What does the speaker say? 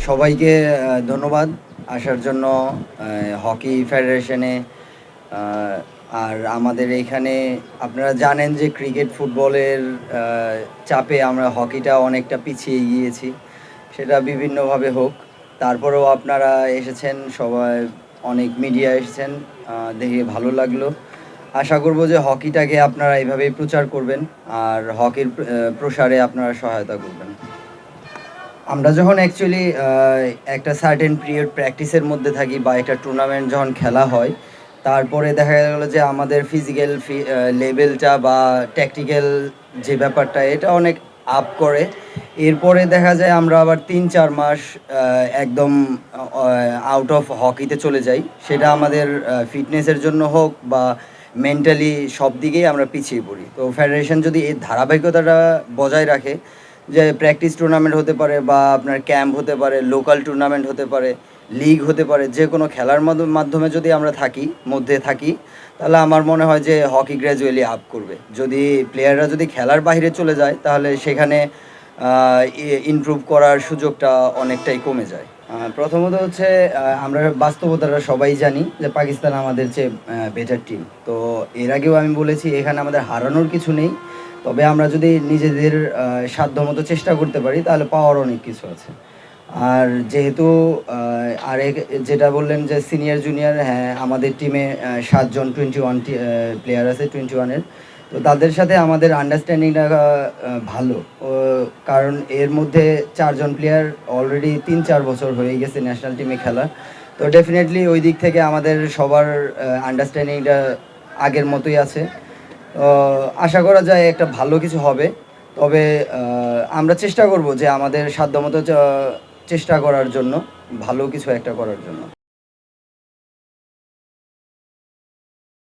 সবাইকে ধন্যবাদ আসার জন্য হকি ফেডারেশনে। আর আমাদের এইখানে আপনারা জানেন যে ক্রিকেট ফুটবলের চাপে আমরা হকিটা অনেকটা পিছিয়ে গিয়েছি, সেটা বিভিন্নভাবে হোক। তারপরেও আপনারা এসেছেন, সবাই অনেক মিডিয়া এসেছেন, দেখে ভালো লাগলো। আশা করব যে হকিটাকে আপনারা এইভাবেই প্রচার করবেন আর হকির প্রসারে আপনারা সহায়তা করবেন। আমরা যখন অ্যাকচুয়ালি একটা সার্টেন পিরিয়ড প্র্যাকটিসের মধ্যে থাকি বা একটা টুর্নামেন্ট যখন খেলা হয়, তারপরে দেখা গেল যে আমাদের ফিজিক্যাল লেভেলটা বা ট্যাকটিক্যাল যে ব্যাপারটা এটা অনেক আপ করে। এরপরে দেখা যায় আমরা আবার ৩-৪ মাস একদম আউট অফ হকিতে চলে যাই। সেটা আমাদের ফিটনেসের জন্য হোক বা মেন্টালি সব দিকেই আমরা পিছিয়ে পড়ি। তো ফেডারেশন যদি এই ধারাবাহিকতাটা বজায় রাখে, যে প্র্যাকটিস টুর্নামেন্ট হতে পারে বা আপনার ক্যাম্প হতে পারে, লোকাল টুর্নামেন্ট হতে পারে, লিগ হতে পারে, যে কোনো খেলার মাধ্যমে যদি আমরা থাকি, তাহলে আমার মনে হয় যে হকি গ্র্যাজুয়ালি আপ করবে। যদি প্লেয়াররা যদি খেলার বাইরে চলে যায়, তাহলে সেখানে ইমপ্রুভ করার সুযোগটা অনেকটাই কমে যায়। প্রথমত হচ্ছে আমরা বাস্তবতাটা সবাই জানি যে পাকিস্তান আমাদের চেয়ে বেটার টিম। তো এর আগেও আমি বলেছি এখানে আমাদের হারানোর কিছু নেই, তবে আমরা যদি নিজেদের সাধ্যমতো চেষ্টা করতে পারি তাহলে পাওয়ার অনেক কিছু আছে। আর যেহেতু যেটা বললেন যে সিনিয়র জুনিয়র, হ্যাঁ আমাদের টিমে 7 জন 21 প্লেয়ার আছে 21-এর। তো তাদের সাথে আমাদের আন্ডারস্ট্যান্ডিংটা ভালো, কারণ এর মধ্যে 4 জন প্লেয়ার অলরেডি 3-4 বছর হয়ে গেছে ন্যাশনাল টিমে খেলা। তো ডেফিনেটলি ওই দিক থেকে আমাদের সবার আন্ডারস্ট্যান্ডিংটা আগের মতোই আছে। আশা করা যায় একটা ভালো কিছু হবে। তবে আমরা চেষ্টা করব যে আমাদের সাধ্যমতো চেষ্টা করার জন্য, ভালো কিছু একটা করার জন্য।